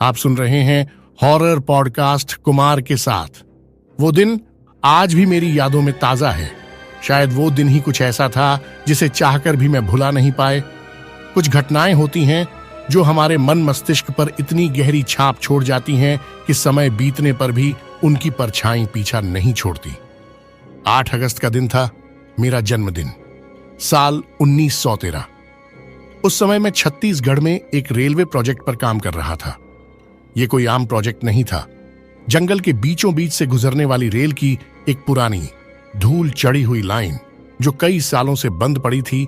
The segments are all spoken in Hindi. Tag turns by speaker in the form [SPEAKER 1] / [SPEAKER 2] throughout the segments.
[SPEAKER 1] आप सुन रहे हैं हॉरर पॉडकास्ट कुमार के साथ। वो दिन आज भी मेरी यादों में ताजा है। शायद वो दिन ही कुछ ऐसा था जिसे चाहकर भी मैं भुला नहीं पाए। कुछ घटनाएं होती हैं जो हमारे मन मस्तिष्क पर इतनी गहरी छाप छोड़ जाती हैं कि समय बीतने पर भी उनकी परछाई पीछा नहीं छोड़ती। 8 अगस्त का दिन था, मेरा जन्मदिन, साल 1913। उस समय मैं छत्तीसगढ़ में एक रेलवे प्रोजेक्ट पर काम कर रहा था। यह कोई आम प्रोजेक्ट नहीं था। जंगल के बीचों बीच से गुजरने वाली रेल की एक पुरानी धूल चढ़ी हुई लाइन जो कई सालों से बंद पड़ी थी,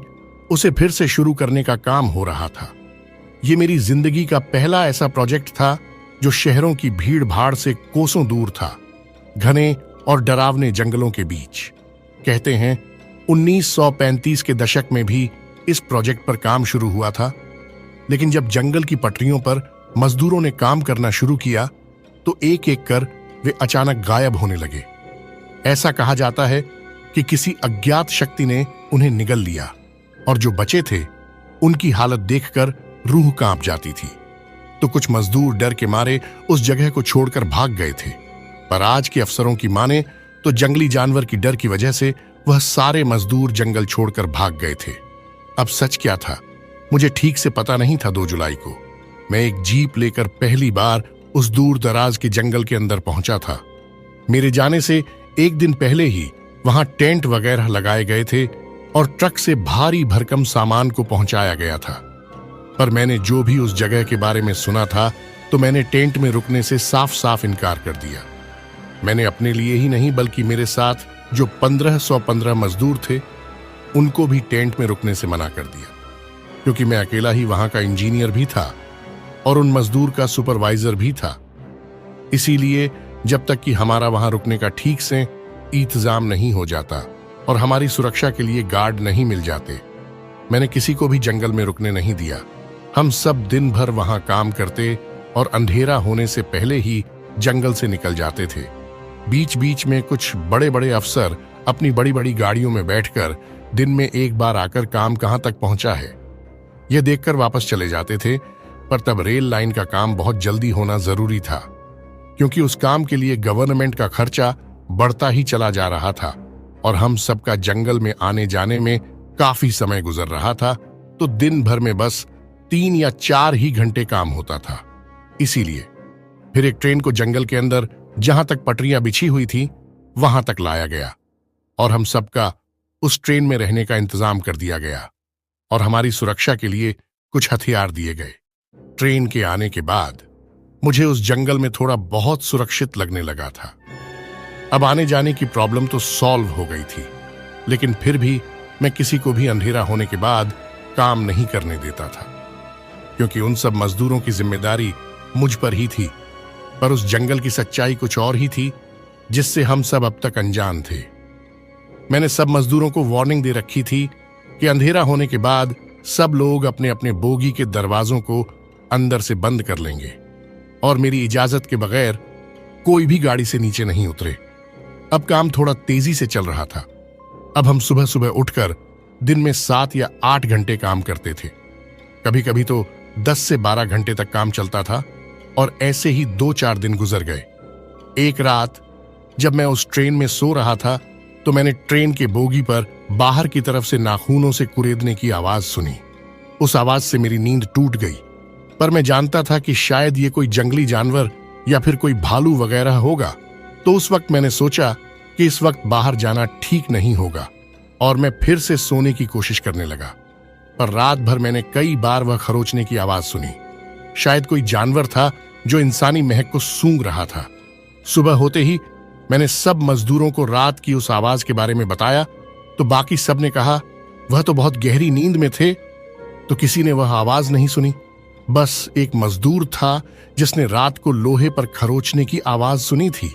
[SPEAKER 1] उसे फिर से शुरू करने का काम हो रहा था। यह मेरी जिंदगी का पहला ऐसा प्रोजेक्ट था जो शहरों की भीड़ भाड़ से कोसों दूर था, घने और डरावने जंगलों के बीच। कहते हैं 1935 के दशक में भी इस प्रोजेक्ट पर काम शुरू हुआ था, लेकिन जब जंगल की पटरियों पर मजदूरों ने काम करना शुरू किया तो एक एक कर वे अचानक गायब होने लगे। ऐसा कहा जाता है कि किसी अज्ञात शक्ति ने उन्हें निगल लिया और जो बचे थे उनकी हालत देखकर रूह कांप जाती थी। तो कुछ मजदूर डर के मारे उस जगह को छोड़कर भाग गए थे। पर आज के अफसरों की माने तो जंगली जानवर की डर की वजह से वह सारे मजदूर जंगल छोड़कर भाग गए थे। अब सच क्या था मुझे ठीक से पता नहीं था। 2 जुलाई को मैं एक जीप लेकर पहली बार उस दूर दराज के जंगल के अंदर पहुंचा था। मेरे जाने से एक दिन पहले ही वहां टेंट वगैरह लगाए गए थे और ट्रक से भारी भरकम सामान को पहुंचाया गया था। पर मैंने जो भी उस जगह के बारे में सुना था तो मैंने टेंट में रुकने से साफ साफ इनकार कर दिया। मैंने अपने लिए ही नहीं बल्कि मेरे साथ जो 1515 मजदूर थे उनको भी टेंट में रुकने से मना कर दिया, क्योंकि मैं अकेला ही वहां का इंजीनियर भी था और उन मजदूर का सुपरवाइजर भी था। इसीलिए जब तक कि हमारा वहां रुकने का ठीक से इंतजाम नहीं हो जाता और हमारी सुरक्षा के लिए गार्ड नहीं मिल जाते, मैंने किसी को भी जंगल में रुकने नहीं दिया। हम सब दिन भर वहां काम करते और अंधेरा होने से पहले ही जंगल से निकल जाते थे। बीच बीच में कुछ बड़े बड़े अफसर अपनी बड़ी बड़ी गाड़ियों में बैठकर दिन में एक बार आकर काम कहां तक पहुंचा है यह देखकर वापस चले जाते थे। पर तब रेल लाइन का काम बहुत जल्दी होना जरूरी था, क्योंकि उस काम के लिए गवर्नमेंट का खर्चा बढ़ता ही चला जा रहा था और हम सबका जंगल में आने जाने में काफी समय गुजर रहा था। तो दिन भर में बस 3 या 4 ही घंटे काम होता था। इसीलिए फिर एक ट्रेन को जंगल के अंदर जहां तक पटरियां बिछी हुई थी वहां तक लाया गया और हम सबका उस ट्रेन में रहने का इंतजाम कर दिया गया और हमारी सुरक्षा के लिए कुछ हथियार दिए गए। ट्रेन के आने के बाद मुझे उस जंगल में थोड़ा बहुत सुरक्षित लगने लगा था। अब आने जाने की प्रॉब्लम तो सॉल्व हो गई थी, लेकिन फिर भी मैं किसी को भी अंधेरा होने के बाद काम नहीं करने देता था, क्योंकि उन सब मजदूरों की जिम्मेदारी मुझ पर ही थी। पर उस जंगल की सच्चाई कुछ और ही थी जिससे हम सब अब तक अनजान थे। मैंने सब मजदूरों को वार्निंग दे रखी थी कि अंधेरा होने के बाद सब लोग अपने अपने बोगी के दरवाजों को अंदर से बंद कर लेंगे और मेरी इजाजत के बगैर कोई भी गाड़ी से नीचे नहीं उतरे। अब काम थोड़ा तेजी से चल रहा था। अब हम सुबह सुबह उठकर दिन में 7 या 8 घंटे काम करते थे। कभी कभी तो 10 से 12 घंटे तक काम चलता था और ऐसे ही 2-4 दिन गुजर गए। एक रात जब मैं उस ट्रेन में सो रहा था तो मैंने ट्रेन के बोगी पर बाहर की तरफ से नाखूनों से कुरेदने की आवाज सुनी। उस आवाज से मेरी नींद टूट गई, पर मैं जानता था कि शायद ये कोई जंगली जानवर या फिर कोई भालू वगैरह होगा। तो उस वक्त मैंने सोचा कि इस वक्त बाहर जाना ठीक नहीं होगा और मैं फिर से सोने की कोशिश करने लगा। पर रात भर मैंने कई बार वह खरोचने की आवाज सुनी। शायद कोई जानवर था जो इंसानी महक को सूंघ रहा था। सुबह होते ही मैंने सब मजदूरों को रात की उस आवाज के बारे में बताया तो बाकी सब ने कहा वह तो बहुत गहरी नींद में थे। तो किसी ने वह आवाज नहीं सुनी। बस एक मजदूर था जिसने रात को लोहे पर खरोचने की आवाज सुनी थी।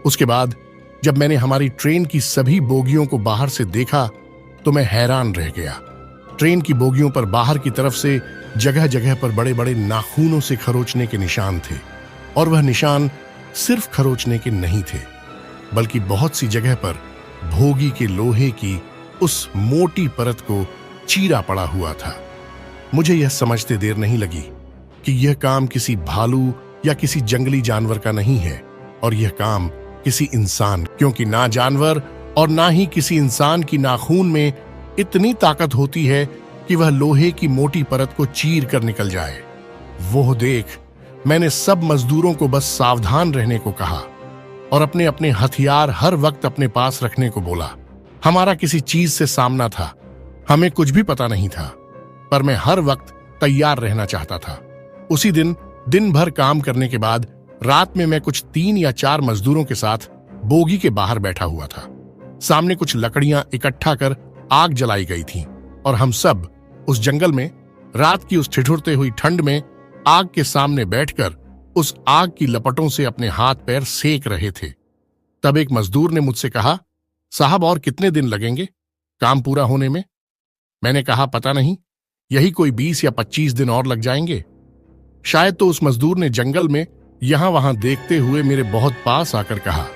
[SPEAKER 1] उसके बाद जब मैंने हमारी ट्रेन की सभी बोगियों को बाहर से देखा तो मैं हैरान रह गया। ट्रेन की बोगियों पर बाहर की तरफ से जगह जगह पर बड़े बड़े नाखूनों से खरोचने के निशान थे और वह निशान सिर्फ खरोचने के नहीं थे, बल्कि बहुत सी जगह पर भोगी के लोहे की उस मोटी परत को चीरा पड़ा हुआ था। मुझे यह समझते देर नहीं लगी कि यह काम किसी भालू या किसी जंगली जानवर का नहीं है, और यह काम किसी इंसान, क्योंकि ना जानवर और ना ही किसी इंसान की नाखून में इतनी ताकत होती है कि वह लोहे की मोटी परत को चीर कर निकल जाए। वो देख मैंने सब मजदूरों को बस सावधान रहने को कहा और अपने अपने हथियार हर वक्त अपने पास रखने को बोला। हमारा किसी चीज से सामना था, हमें कुछ भी पता नहीं था, पर मैं हर वक्त तैयार रहना चाहता था। उसी दिन भर काम करने के बाद रात में मैं कुछ 3 या 4 मजदूरों के साथ बोगी के बाहर बैठा हुआ था। सामने कुछ लकड़ियां इकट्ठा कर आग जलाई गई थी और हम सब उस जंगल में रात की उस ठिठुरते हुई ठंड में आग के सामने बैठकर उस आग की लपटों से अपने हाथ पैर सेक रहे थे। तब एक मजदूर ने मुझसे कहा, साहब और कितने दिन लगेंगे काम पूरा होने में? मैंने कहा, पता नहीं, यही कोई 20 या 25 दिन और लग जाएंगे। शायद तो उस मजदूर ने जंगल में यहां वहां देखते हुए मेरे बहुत पास आकर कहा,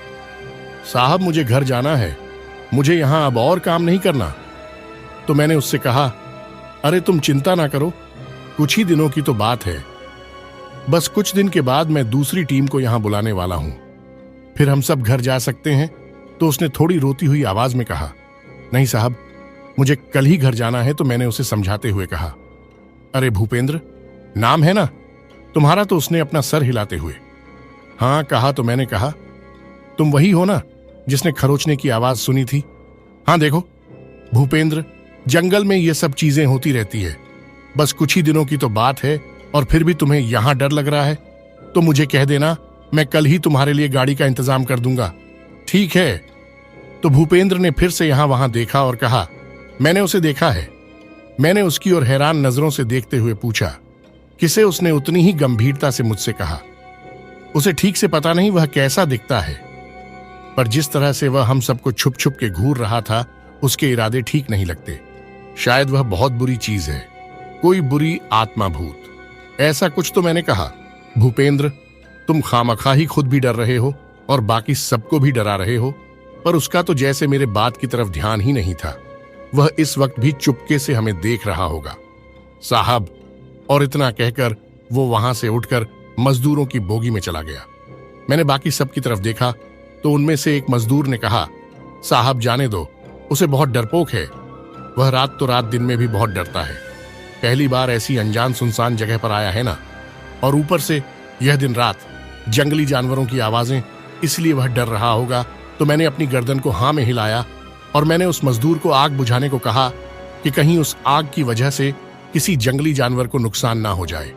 [SPEAKER 1] साहब मुझे घर जाना है, मुझे यहां अब और काम नहीं करना। तो मैंने उससे कहा, अरे तुम चिंता ना करो, कुछ ही दिनों की तो बात है, बस कुछ दिन के बाद मैं दूसरी टीम को यहां बुलाने वाला हूं, फिर हम सब घर जा सकते हैं। तो उसने थोड़ी रोती हुई आवाज में कहा, नहीं साहब, मुझे कल ही घर जाना है। तो मैंने उसे समझाते हुए कहा, अरे भूपेंद्र नाम है ना तुम्हारा? तो उसने अपना सर हिलाते हुए हां कहा। तो मैंने कहा, तुम वही हो ना जिसने खरोचने की आवाज सुनी थी? हां देखो भूपेंद्र, जंगल में ये सब चीजें होती रहती है, बस कुछ ही दिनों की तो बात है, और फिर भी तुम्हें यहां डर लग रहा है तो मुझे कह देना, मैं कल ही तुम्हारे लिए गाड़ी का इंतजाम कर दूंगा, ठीक है? तो भूपेंद्र ने फिर से यहां वहां देखा और कहा, मैंने उसे देखा है। मैंने उसकी ओर हैरान नजरों से देखते हुए पूछा, किसे? उसने उतनी ही गंभीरता से मुझसे कहा, उसे ठीक से पता नहीं वह कैसा दिखता है, पर जिस तरह से वह हम सबको छुप छुप के घूर रहा था उसके इरादे ठीक नहीं लगते। शायद वह बहुत बुरी चीज है, कोई बुरी आत्मा भूत, ऐसा कुछ। तो मैंने कहा, भूपेंद्र तुम खामखा ही खुद भी डर रहे हो और बाकी सबको भी डरा रहे हो। पर उसका तो जैसे मेरे बात की तरफ ध्यान ही नहीं था, वह इस वक्त भी चुपके से हमें देख रहा होगा साहब। और इतना कहकर वो वहां से उठकर मजदूरों की बोगी में चला गया। मैंने बाकी सब की तरफ देखा तो उनमें से एक मजदूर ने कहा, साहब जाने दो, उसे बहुत डरपोक है, वह रात तो रात दिन में भी बहुत डरता है, पहली बार ऐसी अनजान सुनसान जगह पर आया है ना, और ऊपर से यह दिन रात जंगली जानवरों की आवाजें, इसलिए वह डर रहा होगा। तो मैंने अपनी गर्दन को हां में हिलाया और मैंने उस मजदूर को आग बुझाने को कहा कि कहीं उस आग की वजह से किसी जंगली जानवर को नुकसान ना हो जाए,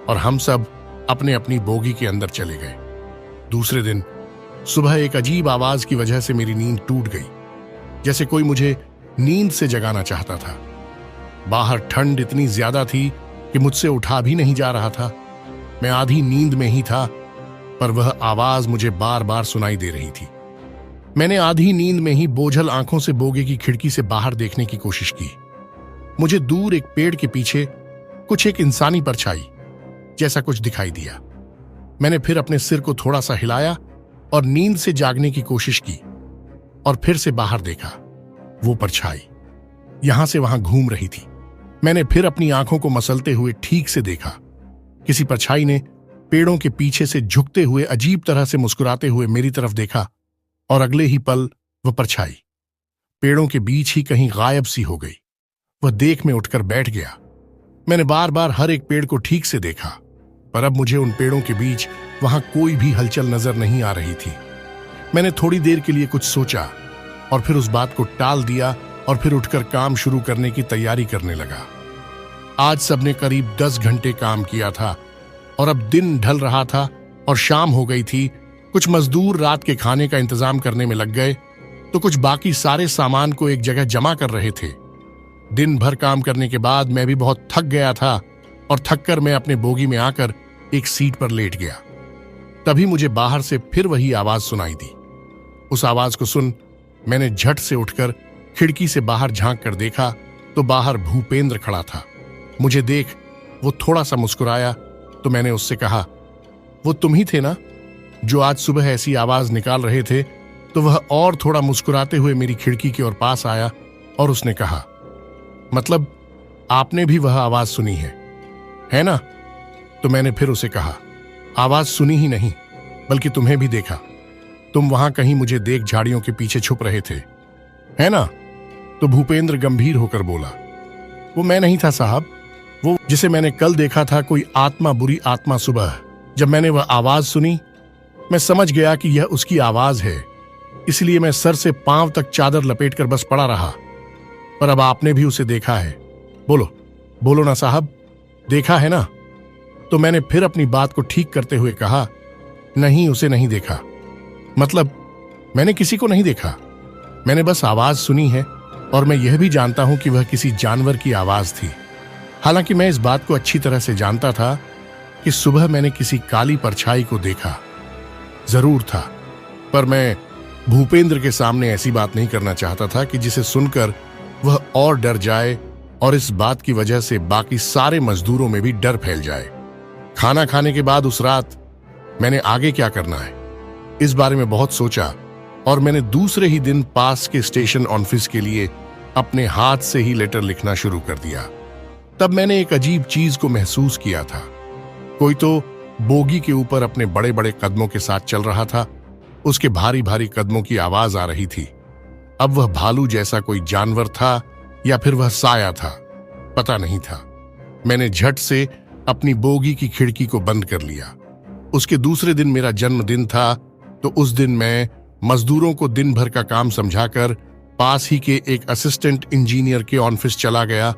[SPEAKER 1] और हम सब अपने अपनी बोगी के अंदर चले गए। दूसरे दिन सुबह एक अजीब आवाज की वजह से मेरी नींद टूट गई, जैसे कोई मुझे नींद से जगाना चाहता था। बाहर ठंड इतनी ज्यादा थी कि मुझसे उठा भी नहीं जा रहा था। मैं आधी नींद में ही था, पर वह आवाज मुझे बार बार सुनाई दे रही थी। मैंने आधी नींद में ही बोझल आंखों से बोगे की खिड़की से बाहर देखने की कोशिश की। मुझे दूर एक पेड़ के पीछे कुछ एक इंसानी परछाई जैसा कुछ दिखाई दिया। मैंने फिर अपने सिर को थोड़ा सा हिलाया और नींद से जागने की कोशिश की, और फिर से बाहर देखा। वो परछाई यहां से वहां घूम रही थी। मैंने फिर अपनी आंखों को मसलते हुए ठीक से देखा। किसी परछाई ने पेड़ों के पीछे से झुकते हुए अजीब तरह से मुस्कुराते हुए मेरी तरफ देखा, और अगले ही पल वह परछाई पेड़ों के बीच ही कहीं गायब सी हो गई। वह देख में उठकर बैठ गया। मैंने बार बार हर एक पेड़ को ठीक से देखा, पर अब मुझे उन पेड़ों के बीच वहां कोई भी हलचल नजर नहीं आ रही थी। मैंने थोड़ी देर के लिए कुछ सोचा और फिर उस बात को टाल दिया और फिर उठकर काम शुरू करने की तैयारी करने लगा। आज सबने करीब 10 घंटे काम किया था और अब दिन ढल रहा था और शाम हो गई थी। कुछ मजदूर रात के खाने का इंतजाम करने में लग गए तो कुछ बाकी सारे सामान को एक जगह जमा कर रहे थे। दिन भर काम करने के बाद मैं भी बहुत थक गया था और थककर मैं अपने बोगी में आकर एक सीट पर लेट गया। तभी मुझे बाहर से फिर वही आवाज सुनाई दी। उस आवाज को सुन मैंने झट से उठकर खिड़की से बाहर झांक कर देखा तो बाहर भूपेंद्र खड़ा था। मुझे देख वो थोड़ा सा मुस्कुराया तो मैंने उससे कहा, वो तुम ही थे ना जो आज सुबह ऐसी आवाज निकाल रहे थे? तो वह और थोड़ा मुस्कुराते हुए मेरी खिड़की की ओर पास आया और उसने कहा, मतलब आपने भी वह आवाज सुनी है ना? तो मैंने फिर उसे कहा, आवाज सुनी ही नहीं बल्कि तुम्हें भी देखा। तुम वहां कहीं मुझे देख झाड़ियों के पीछे छुप रहे थे, है ना? तो भूपेंद्र गंभीर होकर बोला, वो मैं नहीं था साहब, वो जिसे मैंने कल देखा था कोई आत्मा, बुरी आत्मा। सुबह जब मैंने वह आवाज सुनी मैं समझ गया कि यह उसकी आवाज है, इसलिए मैं सर से पांव तक चादर लपेटकर बस पड़ा रहा। पर अब आपने भी उसे देखा है, बोलो बोलो ना साहब, देखा है ना? तो मैंने फिर अपनी बात को ठीक करते हुए कहा, नहीं, उसे नहीं देखा। मतलब मैंने किसी को नहीं देखा, मैंने बस आवाज सुनी है और मैं यह भी जानता हूं कि वह किसी जानवर की आवाज थी। हालांकि मैं इस बात को अच्छी तरह से जानता था कि सुबह मैंने किसी काली परछाई को देखा जरूर था, पर मैं भूपेंद्र के सामने ऐसी बात नहीं करना चाहता था कि जिसे सुनकर वह और डर जाए और इस बात की वजह से बाकी सारे मजदूरों में भी डर फैल जाए। खाना खाने के बाद उस रात मैंने आगे क्या करना है इस बारे में बहुत सोचा और मैंने दूसरे ही दिन पास के स्टेशन ऑफिस के लिए अपने हाथ से ही लेटर लिखना शुरू कर दिया। तब मैंने एक अजीब चीज को महसूस किया था। कोई तो बोगी के ऊपर अपने बड़े बड़े कदमों के साथ चल रहा था, उसके भारी भारी कदमों की आवाज आ रही थी। अब वह भालू जैसा कोई जानवर था या फिर वह साया था, पता नहीं था। मैंने झट से अपनी बोगी की खिड़की को बंद कर लिया। उसके दूसरे दिन मेरा जन्मदिन था, तो उस दिन मैं मजदूरों को दिन भर का काम समझाकर पास ही के एक असिस्टेंट इंजीनियर के ऑफिस चला गया,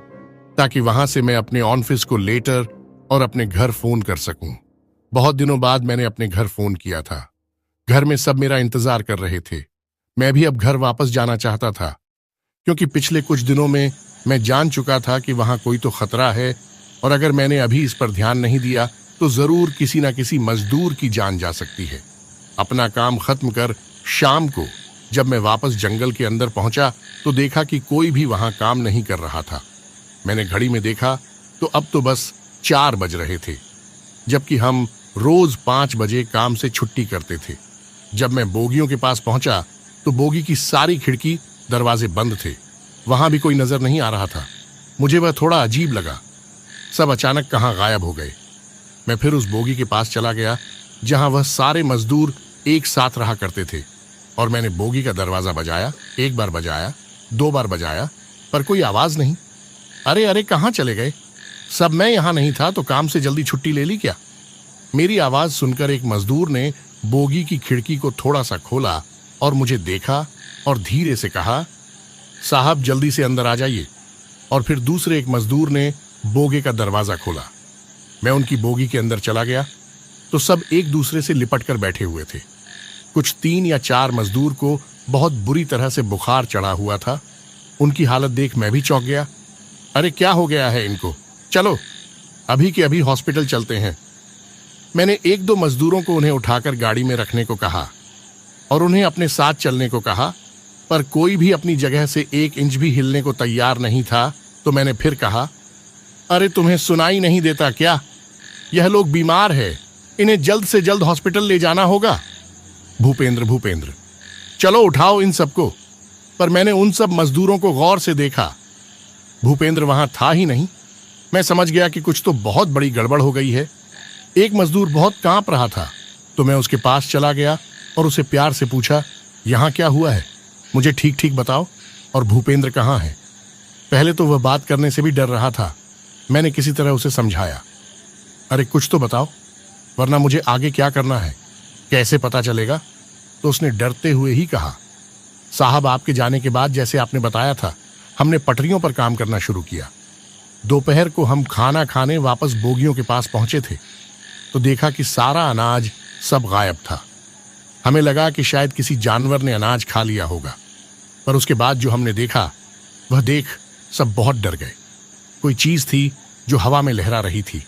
[SPEAKER 1] ताकि वहां से मैं अपने ऑफिस को लेटर और अपने घर फोन कर सकूं। बहुत दिनों बाद मैंने अपने घर फोन किया था। घर में सब मेरा इंतजार कर रहे थे। मैं भी अब घर वापस जाना चाहता था, क्योंकि पिछले कुछ दिनों में मैं जान चुका था कि वहां कोई तो खतरा है और अगर मैंने अभी इस पर ध्यान नहीं दिया तो जरूर किसी ना किसी मजदूर की जान जा सकती है। अपना काम खत्म कर शाम को जब मैं वापस जंगल के अंदर पहुंचा तो देखा कि कोई भी वहां काम नहीं कर रहा था। मैंने घड़ी में देखा तो अब तो बस 4 बज रहे थे, जबकि हम रोज 5 बजे काम से छुट्टी करते थे। जब मैं बोगियों के पास पहुंचा तो बोगी की सारी खिड़की दरवाजे बंद थे, वहां भी कोई नजर नहीं आ रहा था। मुझे वह थोड़ा अजीब लगा। सब अचानक कहां गायब हो गए। मैं फिर उस बोगी के पास चला गया जहां वह सारे मजदूर एक साथ रहा करते थे और मैंने बोगी का दरवाजा बजाया। 1 बार बजाया, 2 बार बजाया, पर कोई आवाज नहीं। अरे अरे, कहां चले गए सब? मैं यहां नहीं था तो काम से जल्दी छुट्टी ले ली क्या? मेरी आवाज सुनकर एक मजदूर ने बोगी की खिड़की को थोड़ा सा खोला और मुझे देखा और धीरे से कहा, साहब जल्दी से अंदर आ जाइए। और फिर दूसरे एक मजदूर ने बोगे का दरवाजा खोला। मैं उनकी बोगी के अंदर चला गया तो सब एक दूसरे से लिपट कर बैठे हुए थे। कुछ 3 या 4 मजदूर को बहुत बुरी तरह से बुखार चढ़ा हुआ था। उनकी हालत देख मैं भी चौंक गया। अरे क्या हो गया है इनको? चलो अभी के अभी हॉस्पिटल चलते हैं। मैंने 1-2 मजदूरों को उन्हें उठाकर गाड़ी में रखने को कहा और उन्हें अपने साथ चलने को कहा, पर कोई भी अपनी जगह से 1 इंच भी हिलने को तैयार नहीं था। तो मैंने फिर कहा, अरे तुम्हें सुनाई नहीं देता क्या? यह लोग बीमार है, इन्हें जल्द से जल्द हॉस्पिटल ले जाना होगा। भूपेंद्र, चलो उठाओ इन सबको। पर मैंने उन सब मजदूरों को गौर से देखा। भूपेंद्र वहां था ही नहीं। मैं समझ गया कि कुछ तो बहुत बड़ी गड़बड़ हो गई है। एक मजदूर बहुत कांप रहा था, तो मैं उसके पास चला गया और उसे प्यार से पूछा, यहां क्या हुआ है? मुझे ठीक ठीक बताओ, और भूपेंद्र कहाँ है? पहले तो वह बात करने से भी डर रहा था। मैंने किसी तरह उसे समझाया, अरे कुछ तो बताओ, वरना मुझे आगे क्या करना है कैसे पता चलेगा? तो उसने डरते हुए ही कहा, साहब आपके जाने के बाद जैसे आपने बताया था, हमने पटरियों पर काम करना शुरू किया। दोपहर को हम खाना खाने वापस बोगियों के पास पहुंचे थे तो देखा कि सारा अनाज सब गायब था। हमें लगा कि शायद किसी जानवर ने अनाज खा लिया होगा, पर उसके बाद जो हमने देखा वह देख सब बहुत डर गए। कोई चीज थी जो हवा में लहरा रही थी।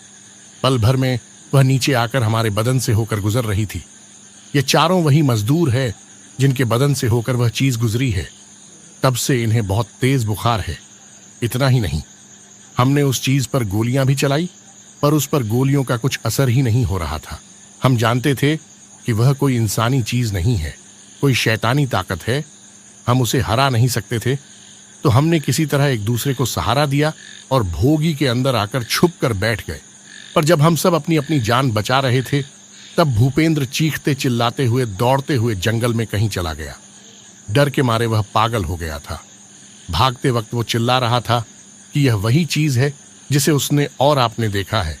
[SPEAKER 1] पल भर में वह नीचे आकर हमारे बदन से होकर गुजर रही थी। ये चारों वही मजदूर है जिनके बदन से होकर वह चीज गुजरी है। तब से इन्हें बहुत तेज बुखार है। इतना ही नहीं, हमने उस चीज पर गोलियां भी चलाई, पर उस पर गोलियों का कुछ असर ही नहीं हो रहा था। हम जानते थे कि वह कोई इंसानी चीज नहीं है, कोई शैतानी ताकत है। हम उसे हरा नहीं सकते थे, तो हमने किसी तरह एक दूसरे को सहारा दिया और भोगी के अंदर आकर छुप कर बैठ गए। पर जब हम सब अपनी अपनी जान बचा रहे थे, तब भूपेंद्र चीखते चिल्लाते हुए दौड़ते हुए जंगल में कहीं चला गया। डर के मारे वह पागल हो गया था। भागते वक्त वो चिल्ला रहा था कि यह वही चीज है जिसे उसने और आपने देखा है,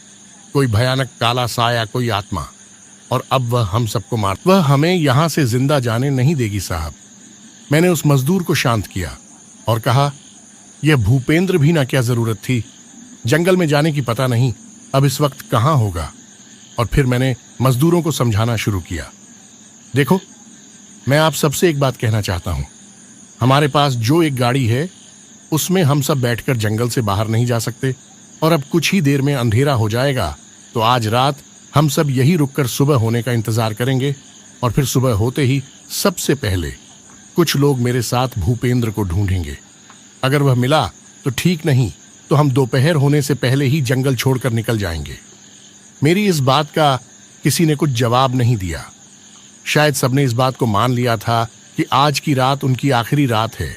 [SPEAKER 1] कोई भयानक काला साया, कोई आत्मा, और अब वह हम सबको वह हमें यहां से जिंदा जाने नहीं देगी साहब। मैंने उस मजदूर को शांत किया और कहा, यह भूपेंद्र भी ना क्या जरूरत थी, जंगल में जाने की पता नहीं अब इस वक्त कहां होगा। और फिर मैंने मजदूरों को समझाना शुरू किया, देखो, मैं आप सबसे एक बात कहना चाहता हूं, हमारे पास जो एक गाड़ी है उसमें हम सब बैठकर जंगल से बाहर नहीं जा सकते, और अब कुछ ही देर में अंधेरा हो जाएगा, तो आज रात हम सब यही रुककर सुबह होने का इंतजार करेंगे, और फिर सुबह होते ही सबसे पहले कुछ लोग मेरे साथ भूपेंद्र को ढूंढेंगे। अगर वह मिला तो ठीक, नहीं तो हम दोपहर होने से पहले ही जंगल छोड़कर निकल जाएंगे। मेरी इस बात का किसी ने कुछ जवाब नहीं दिया। शायद सबने इस बात को मान लिया था कि आज की रात उनकी आखिरी रात है,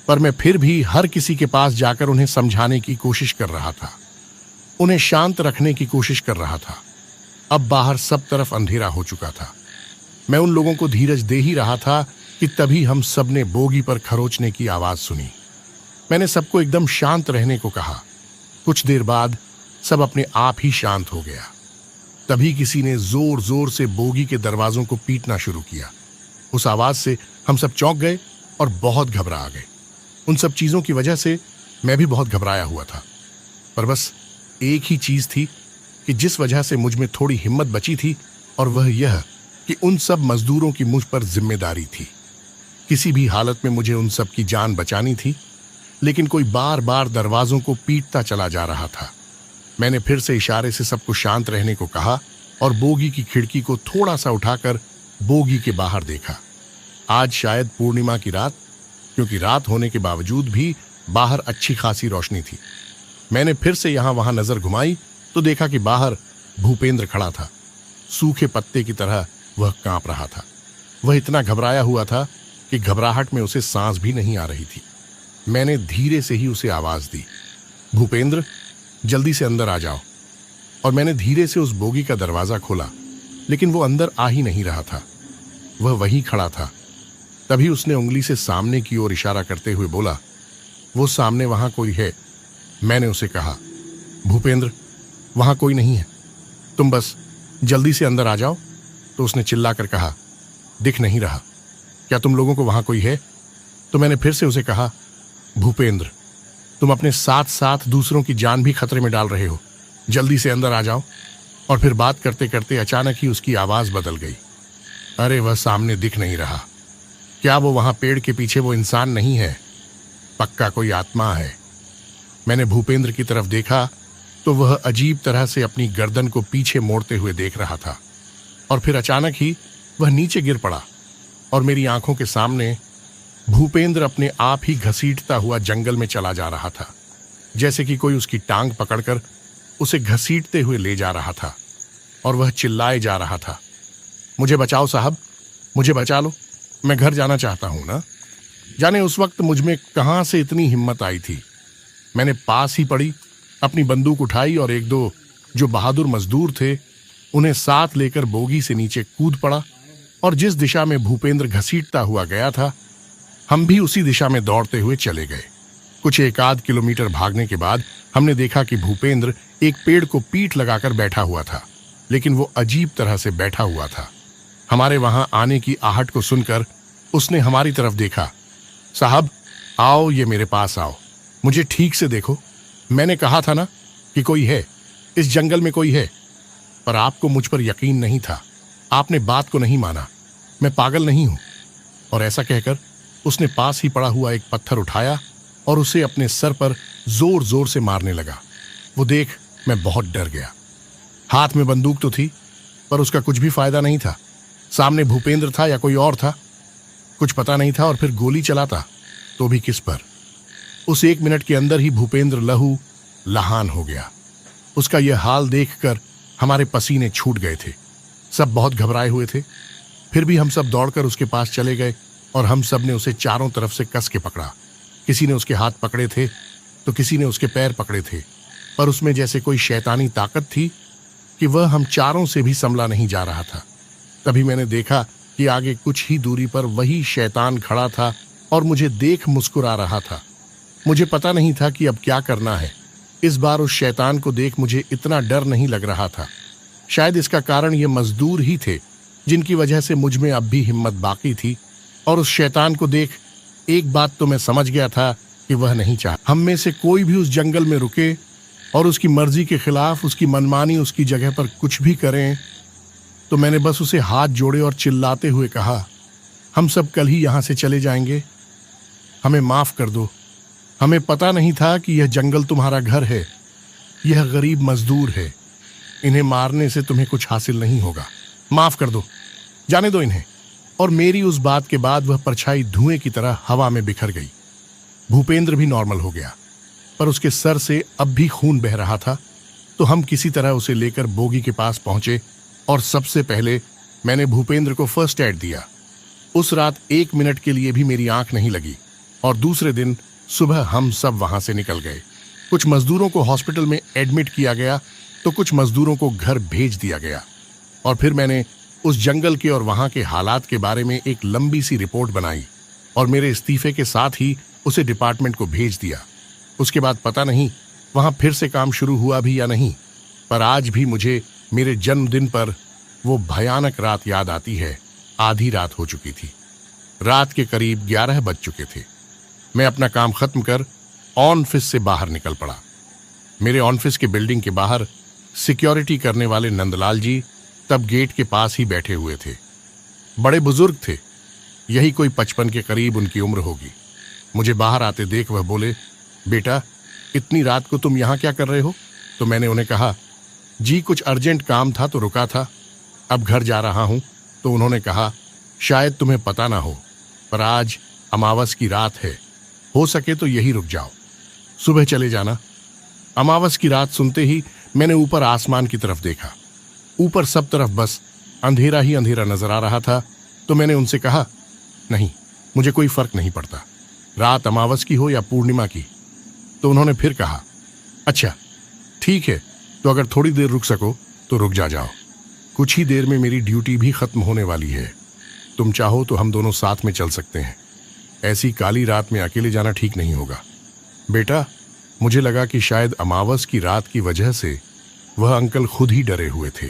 [SPEAKER 1] पर मैं फिर भी हर किसी के पास जाकर उन्हें समझाने की कोशिश कर रहा था, उन्हें शांत रखने की कोशिश कर रहा था। अब बाहर सब तरफ अंधेरा हो चुका था। मैं उन लोगों को धीरज दे ही रहा था कि तभी हम सब ने बोगी पर खरोचने की आवाज सुनी। मैंने सबको एकदम शांत रहने को कहा। कुछ देर बाद सब अपने आप ही शांत हो गया। तभी किसी ने जोर जोर से बोगी के दरवाजों को पीटना शुरू किया। उस आवाज से हम सब चौंक गए और बहुत घबरा गए। उन सब चीजों की वजह से मैं भी बहुत घबराया हुआ था, पर बस एक ही चीज थी कि जिस वजह से मुझ में थोड़ी हिम्मत बची थी, और वह यह कि उन सब मजदूरों की मुझ पर जिम्मेदारी थी। किसी भी हालत में मुझे उन सब की जान बचानी थी, लेकिन कोई बार बार दरवाजों को पीटता चला जा रहा था। मैंने फिर से इशारे से सबको शांत रहने को कहा और बोगी की खिड़की को थोड़ा सा उठाकर बोगी के बाहर देखा। आज शायद पूर्णिमा की रात, क्योंकि रात होने के बावजूद भी बाहर अच्छी खासी रोशनी थी। मैंने फिर से यहां वहां नजर घुमाई तो देखा कि बाहर भूपेंद्र खड़ा था। सूखे पत्ते की तरह वह कांप रहा था। वह इतना घबराया हुआ था कि घबराहट में उसे सांस भी नहीं आ रही थी। मैंने धीरे से ही उसे आवाज दी, भूपेंद्र, जल्दी से अंदर आ जाओ। और मैंने धीरे से उस बोगी का दरवाजा खोला, लेकिन वो अंदर आ ही नहीं रहा था। वह वहीं खड़ा था। तभी उसने उंगली से सामने की ओर इशारा करते हुए बोला, वो सामने वहां कोई है। मैंने उसे कहा, भूपेंद्र, वहां कोई नहीं है, तुम बस जल्दी से अंदर आ जाओ। तो उसने चिल्लाकर कहा, दिख नहीं रहा, क्या तुम लोगों को वहां कोई है? तो मैंने फिर से उसे कहा, भूपेंद्र, तुम अपने साथ साथ दूसरों की जान भी खतरे में डाल रहे हो, जल्दी से अंदर आ जाओ। और फिर बात करते करते अचानक ही उसकी आवाज बदल गई, अरे वह सामने दिख नहीं रहा। क्या वो वहां पेड़ के पीछे वो इंसान नहीं है? पक्का कोई आत्मा है। मैंने भूपेंद्र की तरफ देखा तो वह अजीब तरह से अपनी गर्दन को पीछे मोड़ते हुए देख रहा था, और फिर अचानक ही वह नीचे गिर पड़ा और मेरी आंखों के सामने भूपेंद्र अपने आप ही घसीटता हुआ जंगल में चला जा रहा था, जैसे कि कोई उसकी टांग पकड़कर उसे घसीटते हुए ले जा रहा था। और वह चिल्लाए जा रहा था, मुझे बचाओ साहब, मुझे बचा लो, मैं घर जाना चाहता हूं ना। जाने उस वक्त मुझ में कहां से इतनी हिम्मत आई थी। मैंने पास ही पड़ी अपनी बंदूक उठाई और एक दो जो बहादुर मजदूर थे उन्हें साथ लेकर बोगी से नीचे कूद पड़ा, और जिस दिशा में भूपेंद्र घसीटता हुआ गया था हम भी उसी दिशा में दौड़ते हुए चले गए। कुछ 1-8 किलोमीटर भागने के बाद हमने देखा कि भूपेंद्र एक पेड़ को पीठ लगाकर बैठा हुआ था, लेकिन वो अजीब तरह से बैठा हुआ था। हमारे वहां आने की आहट को सुनकर उसने हमारी तरफ देखा, साहब आओ, ये मेरे पास आओ, मुझे ठीक से देखो, मैंने कहा था ना कि कोई है, इस जंगल में कोई है। पर आपको मुझ पर यकीन नहीं था, आपने बात को नहीं माना, मैं पागल नहीं हूं। और ऐसा कहकर उसने पास ही पड़ा हुआ एक पत्थर उठाया और उसे अपने सर पर जोर जोर से मारने लगा। वो देख मैं बहुत डर गया। हाथ में बंदूक तो थी, पर उसका कुछ भी फायदा नहीं था। सामने भूपेंद्र था या कोई और था, कुछ पता नहीं था। और फिर गोली चलाता तो भी किस पर। उस 1 मिनट के अंदर ही भूपेंद्र लहू लहान हो गया। उसका यह हाल देखकर हमारे पसीने छूट गए थे। सब बहुत घबराए हुए थे। फिर भी हम सब दौड़कर उसके पास चले गए और हम सब ने उसे चारों तरफ से कस के पकड़ा। किसी ने उसके हाथ पकड़े थे तो किसी ने उसके पैर पकड़े थे। पर उसमें जैसे कोई शैतानी ताकत थी कि वह हम चारों से भी संभला नहीं जा रहा था। तभी मैंने देखा कि आगे कुछ ही दूरी पर वही शैतान खड़ा था और मुझे देख मुस्कुरा रहा था। मुझे पता नहीं था कि अब क्या करना है। इस बार उस शैतान को देख मुझे इतना डर नहीं लग रहा था। शायद इसका कारण ये मजदूर ही थे जिनकी वजह से मुझ में अब भी हिम्मत बाकी थी। और उस शैतान को देख एक बात तो मैं समझ गया था कि वह नहीं चाह हम में से कोई भी उस जंगल में रुके और उसकी मर्जी के खिलाफ उसकी मनमानी उसकी जगह पर कुछ भी करें। तो मैंने बस उसे हाथ जोड़े और चिल्लाते हुए कहा, हम सब कल ही यहां से चले जाएंगे, हमें माफ कर दो। हमें पता नहीं था कि यह जंगल तुम्हारा घर है। यह गरीब मजदूर है, इन्हें मारने से तुम्हें कुछ हासिल नहीं होगा। माफ कर दो, जाने दो इन्हें। और मेरी उस बात के बाद वह परछाई धुएं की तरह हवा में बिखर गई। भूपेंद्र भी नॉर्मल हो गया, पर उसके सर से अब भी खून बह रहा था। तो हम किसी तरह उसे लेकर बोगी के पास पहुंचे और सबसे पहले मैंने भूपेंद्र को फर्स्ट एड दिया। उस रात 1 मिनट के लिए भी मेरी आंख नहीं लगी और दूसरे दिन सुबह हम सब वहां से निकल गए। कुछ मजदूरों को हॉस्पिटल में एडमिट किया गया तो कुछ मजदूरों को घर भेज दिया गया। और फिर मैंने उस जंगल के और वहां के हालात के बारे में एक लंबी सी रिपोर्ट बनाई और मेरे इस्तीफे के साथ ही उसे डिपार्टमेंट को भेज दिया। उसके बाद पता नहीं वहां फिर से काम शुरू हुआ भी या नहीं, पर आज भी मुझे मेरे जन्मदिन पर वो भयानक रात याद आती है। आधी रात हो चुकी थी, रात के करीब 11 बज चुके थे। मैं अपना काम खत्म कर ऑफिस से बाहर निकल पड़ा। मेरे ऑफिस के बिल्डिंग के बाहर सिक्योरिटी करने वाले नंदलाल जी तब गेट के पास ही बैठे हुए थे। बड़े बुजुर्ग थे, यही कोई 55 के करीब उनकी उम्र होगी। मुझे बाहर आते देख वह बोले, बेटा इतनी रात को तुम यहाँ क्या कर रहे हो? तो मैंने उन्हें कहा, जी कुछ अर्जेंट काम था तो रुका था, अब घर जा रहा हूं। तो उन्होंने कहा, शायद तुम्हें पता ना हो पर आज अमावस की रात है, हो सके तो यही रुक जाओ, सुबह चले जाना। अमावस की रात सुनते ही मैंने ऊपर आसमान की तरफ देखा। ऊपर सब तरफ बस अंधेरा ही अंधेरा नजर आ रहा था। तो मैंने उनसे कहा, नहीं मुझे कोई फर्क नहीं पड़ता, रात अमावस की हो या पूर्णिमा की। तो उन्होंने फिर कहा, अच्छा ठीक है, तो अगर थोड़ी देर रुक सको तो रुक जाओ। कुछ ही देर में मेरी ड्यूटी भी खत्म होने वाली है, तुम चाहो तो हम दोनों साथ में चल सकते हैं। ऐसी काली रात में अकेले जाना ठीक नहीं होगा। बेटा मुझे लगा कि शायद अमावस की रात की वजह से वह अंकल खुद ही डरे हुए थे।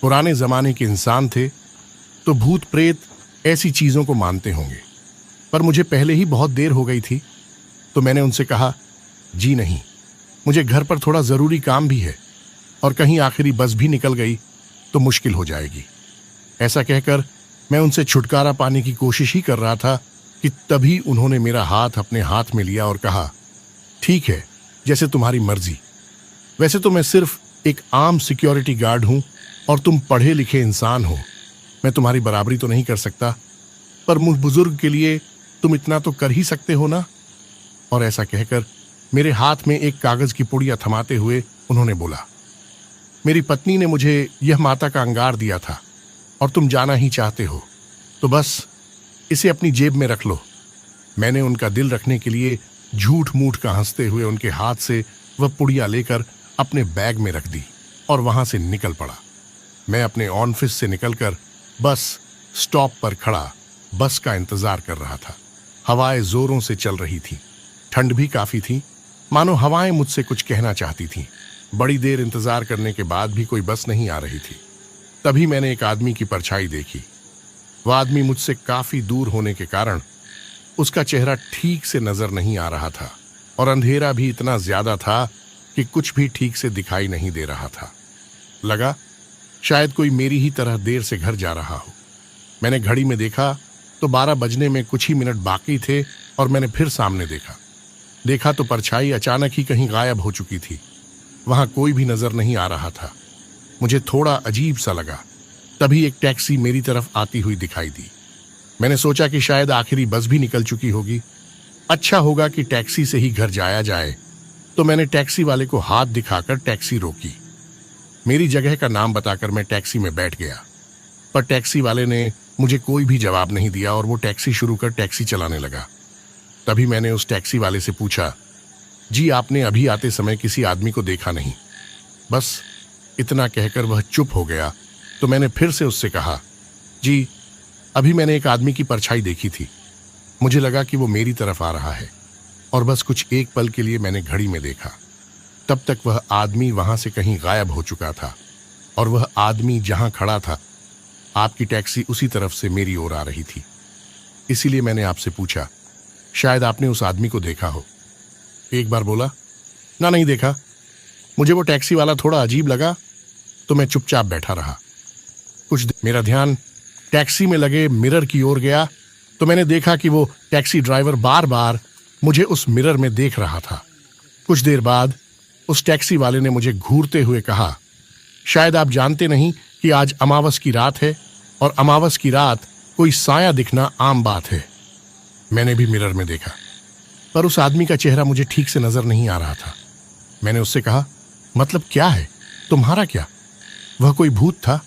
[SPEAKER 1] पुराने जमाने के इंसान थे तो भूत प्रेत ऐसी चीजों को मानते होंगे, पर मुझे पहले ही बहुत देर हो गई थी। तो मैंने उनसे कहा, जी नहीं, मुझे घर पर थोड़ा जरूरी काम भी है और कहीं आखिरी बस भी निकल गई तो मुश्किल हो जाएगी। ऐसा कहकर मैं उनसे छुटकारा पाने की कोशिश ही कर रहा था कि तभी उन्होंने मेरा हाथ अपने हाथ में लिया और कहा, ठीक है जैसे तुम्हारी मर्जी। वैसे तो मैं सिर्फ एक आम सिक्योरिटी गार्ड हूं और तुम पढ़े लिखे इंसान हो, मैं तुम्हारी बराबरी तो नहीं कर सकता, पर मुझ बुजुर्ग के लिए तुम इतना तो कर ही सकते हो ना। और ऐसा कहकर मेरे हाथ में एक कागज की पुड़िया थमाते हुए उन्होंने बोला, मेरी पत्नी ने मुझे यह माता का अंगार दिया था और तुम जाना ही चाहते हो तो बस इसे अपनी जेब में रख लो। मैंने उनका दिल रखने के लिए झूठ मूठ का हंसते हुए उनके हाथ से वह पुड़िया लेकर अपने बैग में रख दी और वहां से निकल पड़ा। मैं अपने ऑफिस से निकलकर बस स्टॉप पर खड़ा बस का इंतजार कर रहा था। हवाएं जोरों से चल रही थी, ठंड भी काफी थी, मानो हवाएं मुझसे कुछ कहना चाहती थीं। बड़ी देर इंतजार करने के बाद भी कोई बस नहीं आ रही थी। तभी मैंने एक आदमी की परछाई देखी। वह आदमी मुझसे काफी दूर होने के कारण उसका चेहरा ठीक से नजर नहीं आ रहा था और अंधेरा भी इतना ज्यादा था कि कुछ भी ठीक से दिखाई नहीं दे रहा था। लगा शायद कोई मेरी ही तरह देर से घर जा रहा हो। मैंने घड़ी में देखा तो 12 बजने में कुछ ही मिनट बाकी थे और मैंने फिर सामने देखा तो परछाई अचानक ही कहीं गायब हो चुकी थी। वहां कोई भी नजर नहीं आ रहा था। मुझे थोड़ा अजीब सा लगा। तभी एक टैक्सी मेरी तरफ आती हुई दिखाई दी। मैंने सोचा कि शायद आखिरी बस भी निकल चुकी होगी, अच्छा होगा कि टैक्सी से ही घर जाया जाए। तो मैंने टैक्सी वाले को हाथ दिखाकर टैक्सी रोकी। मेरी जगह का नाम बताकर मैं टैक्सी में बैठ गया, पर टैक्सी वाले ने मुझे कोई भी जवाब नहीं दिया और वो टैक्सी शुरू कर टैक्सी चलाने लगा। तभी मैंने उस टैक्सी वाले से पूछा, जी आपने अभी आते समय किसी आदमी को देखा नहीं। बस इतना कहकर वह चुप हो गया तो मैंने फिर से उससे कहा, जी अभी मैंने एक आदमी की परछाई देखी थी। मुझे लगा कि वो मेरी तरफ आ रहा है और बस कुछ एक पल के लिए मैंने घड़ी में देखा। तब तक वह आदमी वहां से कहीं गायब हो चुका था और वह आदमी जहां खड़ा था, आपकी टैक्सी उसी तरफ से मेरी ओर आ रही थी। इसीलिए मैंने आपसे पूछा, शायद आपने उस आदमी को देखा हो। एक बार बोला, ना नहीं देखा। मुझे वो टैक्सी वाला थोड़ा अजीब लगा तो मैं चुपचाप बैठा रहा। मेरा ध्यान टैक्सी में लगे मिरर की ओर गया तो मैंने देखा कि वो टैक्सी ड्राइवर बार बार मुझे उस मिरर में देख रहा था। कुछ देर बाद उस टैक्सी वाले ने मुझे घूरते हुए कहा, शायद आप जानते नहीं कि आज अमावस की रात है और अमावस की रात कोई साया दिखना आम बात है। मैंने भी मिरर में देखा पर उस आदमी का चेहरा मुझे ठीक से नजर नहीं आ रहा था। मैंने उससे कहा, मतलब क्या है तुम्हारा? क्या वह कोई भूत था?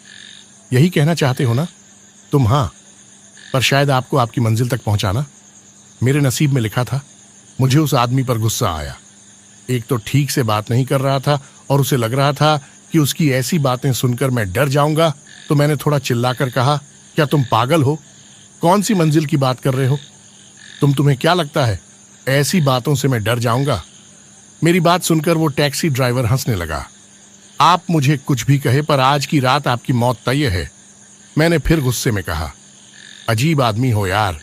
[SPEAKER 1] यही कहना चाहते हो ना तुम? हाँ, पर शायद आपको आपकी मंजिल तक पहुंचाना मेरे नसीब में लिखा था। मुझे उस आदमी पर गुस्सा आया। एक तो ठीक से बात नहीं कर रहा था और उसे लग रहा था कि उसकी ऐसी बातें सुनकर मैं डर जाऊंगा, तो मैंने थोड़ा चिल्लाकर कहा, क्या तुम पागल हो? कौन सी मंजिल की बात कर रहे हो? तुम्हें क्या लगता है ऐसी बातों से मैं डर जाऊंगा? मेरी बात सुनकर वो टैक्सी ड्राइवर हंसने लगा। आप मुझे कुछ भी कहे पर आज की रात आपकी मौत तय है। मैंने फिर गुस्से में कहा, अजीब आदमी हो यार,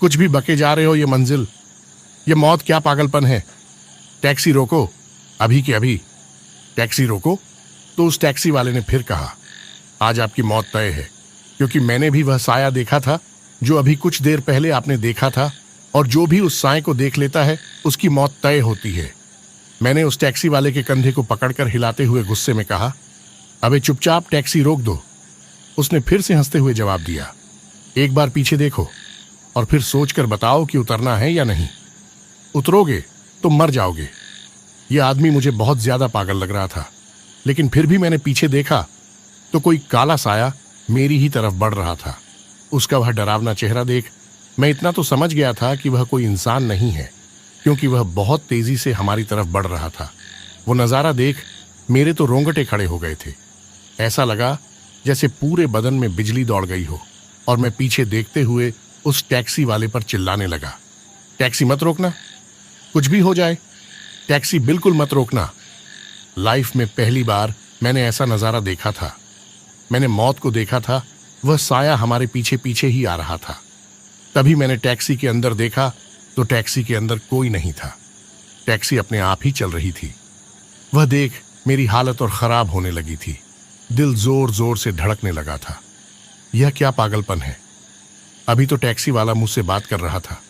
[SPEAKER 1] कुछ भी बके जा रहे हो। ये मंजिल, ये मौत क्या पागलपन है? टैक्सी रोको, अभी के अभी। टैक्सी रोको? तो उस टैक्सी वाले ने फिर कहा, आज आपकी मौत तय है, क्योंकि मैंने भी वह साया देखा था जो अभी कुछ देर पहले आपने देखा था, और जो भी उस साए को देख लेता है उसकी मौत तय होती है। मैंने उस टैक्सी वाले के कंधे को पकड़कर हिलाते हुए गुस्से में कहा, अबे चुपचाप टैक्सी रोक दो। उसने फिर से हंसते हुए जवाब दिया, एक बार पीछे देखो और फिर सोचकर बताओ कि उतरना है या नहीं। उतरोगे तो मर जाओगे। यह आदमी मुझे बहुत ज्यादा पागल लग रहा था, लेकिन फिर भी मैंने पीछे देखा तो कोई काला साया मेरी ही तरफ बढ़ रहा था। उसका वह डरावना चेहरा देख मैं इतना तो समझ गया था कि वह कोई इंसान नहीं है, क्योंकि वह बहुत तेजी से हमारी तरफ बढ़ रहा था। वो नज़ारा देख मेरे तो रोंगटे खड़े हो गए थे। ऐसा लगा जैसे पूरे बदन में बिजली दौड़ गई हो, और मैं पीछे देखते हुए उस टैक्सी वाले पर चिल्लाने लगा, टैक्सी मत रोकना, कुछ भी हो जाए, टैक्सी बिल्कुल मत रोकना। लाइफ में पहली बार मैंने ऐसा नज़ारा देखा था। मैंने मौत को देखा था, वह साया हमारे पीछे पीछे ही आ रहा था। तभी मैंने टैक्सी के अंदर देखा तो टैक्सी के अंदर कोई नहीं था। टैक्सी अपने आप ही चल रही थी। वह देख मेरी हालत और खराब होने लगी थी। दिल जोर जोर से धड़कने लगा था। यह क्या पागलपन है? अभी तो टैक्सी वाला मुझसे बात कर रहा था।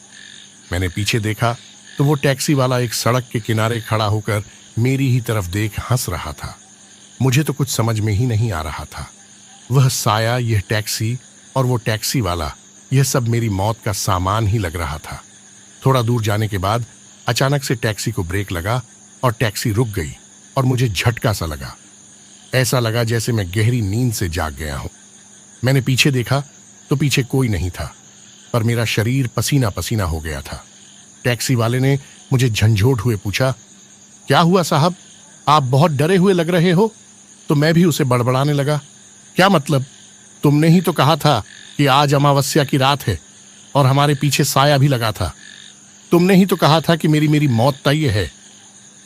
[SPEAKER 1] मैंने पीछे देखा तो वो टैक्सी वाला एक सड़क के किनारे खड़ा होकर मेरी ही तरफ देख हंस रहा था। मुझे तो कुछ समझ में ही नहीं आ रहा था। वह साया, यह टैक्सी और वो टैक्सी वाला, यह सब मेरी मौत का सामान ही लग रहा था। थोड़ा दूर जाने के बाद अचानक से टैक्सी को ब्रेक लगा और टैक्सी रुक गई, और मुझे झटका सा लगा। ऐसा लगा जैसे मैं गहरी नींद से जाग गया हूं। मैंने पीछे देखा तो पीछे कोई नहीं था, पर मेरा शरीर पसीना पसीना हो गया था। टैक्सी वाले ने मुझे झंझोट हुए पूछा, क्या हुआ साहब, आप बहुत डरे हुए लग रहे हो? तो मैं भी उसे बड़बड़ाने लगा, क्या मतलब? तुमने ही तो कहा था कि आज अमावस्या की रात है और हमारे पीछे साया भी लगा था। तुमने ही तो कहा था कि मेरी मौत तय है।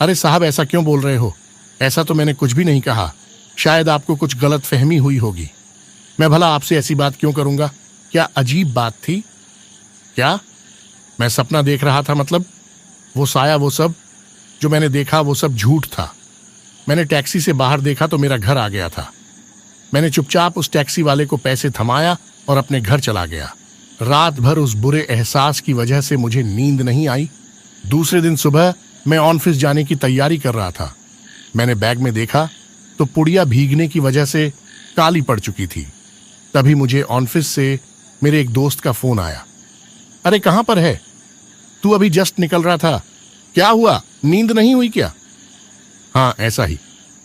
[SPEAKER 1] अरे साहब, ऐसा क्यों बोल रहे हो? ऐसा तो मैंने कुछ भी नहीं कहा। शायद आपको कुछ गलत फहमी हुई होगी। मैं भला आपसे ऐसी बात क्यों करूंगा? क्या अजीब बात थी? क्या मैं सपना देख रहा था? मतलब वो साया, वो सब जो मैंने देखा, वो सब झूठ था। मैंने टैक्सी से बाहर देखा तो मेरा घर आ गया था। मैंने चुपचाप उस टैक्सी वाले को पैसे थमाया और अपने घर चला गया। रात भर उस बुरे एहसास की वजह से मुझे नींद नहीं आई। दूसरे दिन सुबह मैं ऑफिस जाने की तैयारी कर रहा था। मैंने बैग में देखा तो पुड़िया भीगने की वजह से काली पड़ चुकी थी। तभी मुझे ऑफिस से मेरे एक दोस्त का फोन आया। अरे कहाँ पर है तू? अभी जस्ट निकल रहा था। क्या हुआ, नींद नहीं हुई क्या? हाँ ऐसा ही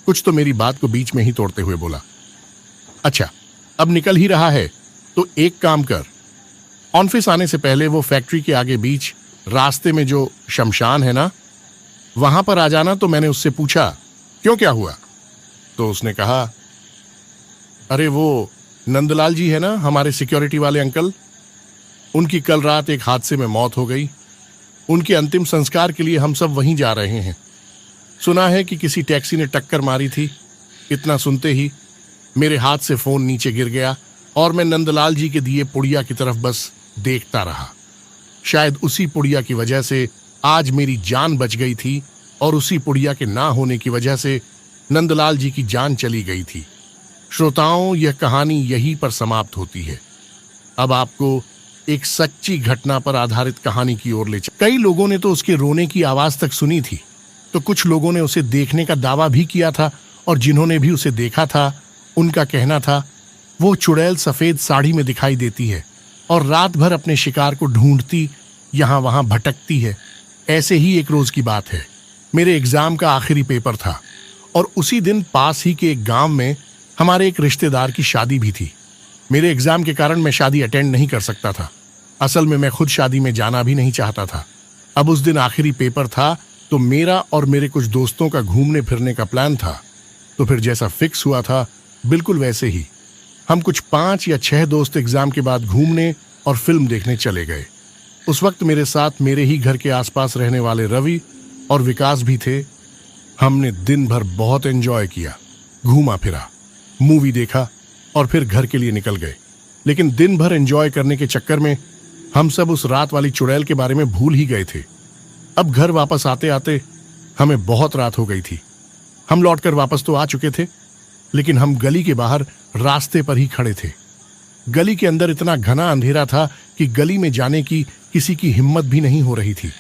[SPEAKER 1] कुछ। तो मेरी बात को बीच में ही तोड़ते हुए बोला, अच्छा अब निकल ही रहा है तो एक काम कर, ऑफिस आने से पहले वो फैक्ट्री के आगे बीच रास्ते में जो शमशान है ना, वहां पर आ जाना। तो मैंने उससे पूछा, क्यों, क्या हुआ? तो उसने कहा, अरे वो नंदलाल जी है ना, हमारे सिक्योरिटी वाले अंकल, उनकी कल रात एक हादसे में मौत हो गई। उनके अंतिम संस्कार के लिए हम सब वहीं जा रहे हैं। सुना है कि किसी टैक्सी ने टक्कर मारी थी। इतना सुनते ही मेरे हाथ से फोन नीचे गिर गया और मैं नंदलाल जी के दिए पुड़िया की तरफ बस देखता रहा। शायद उसी पुड़िया की वजह से आज मेरी जान बच गई थी और उसी पुड़िया के ना होने की वजह से नंदलाल जी की जान चली गई थी। श्रोताओं, यह कहानी यहीं पर समाप्त होती है। अब आपको एक सच्ची घटना पर आधारित कहानी की ओर ले कई लोगों ने तो उसके रोने की आवाज तक सुनी थी, तो कुछ लोगों ने उसे देखने का दावा भी किया था, और जिन्होंने भी उसे देखा था उनका कहना था वो चुड़ैल सफेद साड़ी में दिखाई देती है और रात भर अपने शिकार को ढूंढती यहां वहां भटकती है। ऐसे ही एक रोज की बात है, मेरे एग्जाम का आखिरी पेपर था और उसी दिन पास ही के एक गांव में हमारे एक रिश्तेदार की शादी भी थी। मेरे एग्जाम के कारण मैं शादी अटेंड नहीं कर सकता था। असल में मैं खुद शादी में जाना भी नहीं चाहता था। अब उस दिन आखिरी पेपर था, तो मेरा और मेरे कुछ दोस्तों का घूमने फिरने का प्लान था। तो फिर जैसा फिक्स हुआ था बिल्कुल वैसे ही हम कुछ 5 या 6 दोस्त एग्जाम के बाद घूमने और फिल्म देखने चले गए। उस वक्त मेरे साथ मेरे ही घर के आसपास रहने वाले रवि और विकास भी थे। हमने दिन भर बहुत एंजॉय किया, घूमा फिरा, मूवी देखा और फिर घर के लिए निकल गए। लेकिन दिन भर एंजॉय करने के चक्कर में हम सब उस रात वाली चुड़ैल के बारे में भूल ही गए थे। अब घर वापस आते आते हमें बहुत रात हो गई थी। हम लौटकर वापस तो आ चुके थे, लेकिन हम गली के बाहर रास्ते पर ही खड़े थे। गली के अंदर इतना घना अंधेरा था कि गली में जाने की किसी की हिम्मत भी नहीं हो रही थी।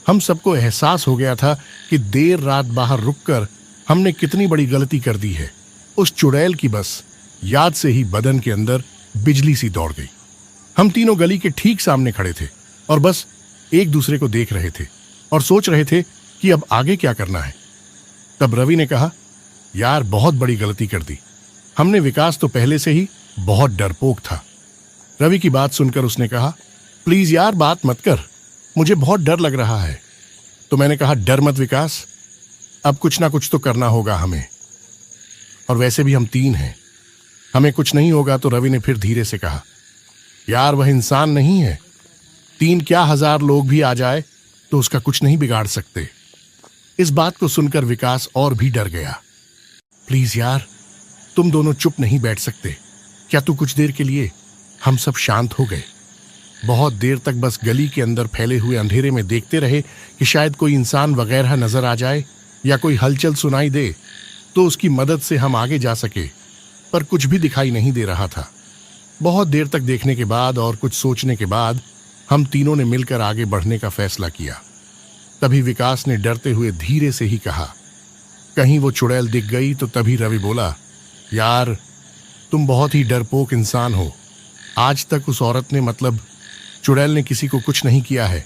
[SPEAKER 1] हम सबको एहसास हो गया था कि देर रात बाहर रुककर हमने कितनी बड़ी गलती कर दी है। उस चुड़ैल की बस याद से ही बदन के अंदर बिजली सी दौड़ गई। हम तीनों गली के ठीक सामने खड़े थे और बस एक दूसरे को देख रहे थे और सोच रहे थे कि अब आगे क्या करना है। तब रवि ने कहा, यार बहुत बड़ी गलती कर दी हमने। विकास तो पहले से ही बहुत डरपोक था। रवि की बात सुनकर उसने कहा, प्लीज यार बात मत कर, मुझे बहुत डर लग रहा है। तो मैंने कहा, डर मत विकास, अब कुछ ना कुछ तो करना होगा हमें, और वैसे भी हम 3 हैं, हमें कुछ नहीं होगा। तो रवि ने फिर धीरे से कहा, यार वह इंसान नहीं है, 3 क्या 1000 लोग भी आ जाए तो उसका कुछ नहीं बिगाड़ सकते। इस बात को सुनकर विकास और भी डर गया। प्लीज यार, तुम दोनों चुप नहीं बैठ सकते क्या? तू कुछ देर के लिए। हम सब शांत हो गए। बहुत देर तक बस गली के अंदर फैले हुए अंधेरे में देखते रहे कि शायद कोई इंसान वगैरह नजर आ जाए या कोई हलचल सुनाई दे तो उसकी मदद से हम आगे जा सके, पर कुछ भी दिखाई नहीं दे रहा था। बहुत देर तक देखने के बाद और कुछ सोचने के बाद हम तीनों ने मिलकर आगे बढ़ने का फैसला किया। तभी विकास ने डरते हुए धीरे से ही कहा, कहीं वो चुड़ैल दिख गई। तो तभी रवि बोला, यार तुम बहुत ही डरपोक इंसान हो। आज तक उस औरत ने, मतलब चुड़ैल ने, किसी को कुछ नहीं किया है,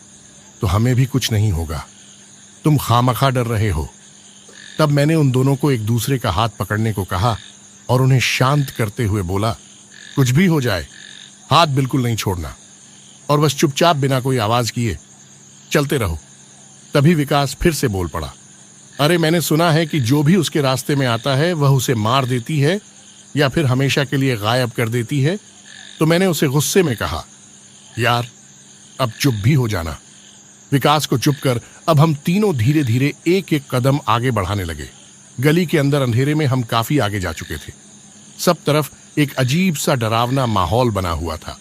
[SPEAKER 1] तो हमें भी कुछ नहीं होगा। तुम खामखा डर रहे हो। तब मैंने उन दोनों को एक दूसरे का हाथ पकड़ने को कहा और उन्हें शांत करते हुए बोला, कुछ भी हो जाए हाथ बिल्कुल नहीं छोड़ना और बस चुपचाप बिना कोई आवाज किए चलते रहो। तभी विकास फिर से बोल पड़ा, अरे मैंने सुना है कि जो भी उसके रास्ते में आता है वह उसे मार देती है या फिर हमेशा के लिए गायब कर देती है। तो मैंने उसे गुस्से में कहा, यार अब चुप भी हो जाना। विकास को चुप कर अब हम तीनों धीरे धीरे एक एक कदम आगे बढ़ाने लगे। गली के अंदर अंधेरे में हम काफी आगे जा चुके थे। सब तरफ एक अजीब सा डरावना माहौल बना हुआ था।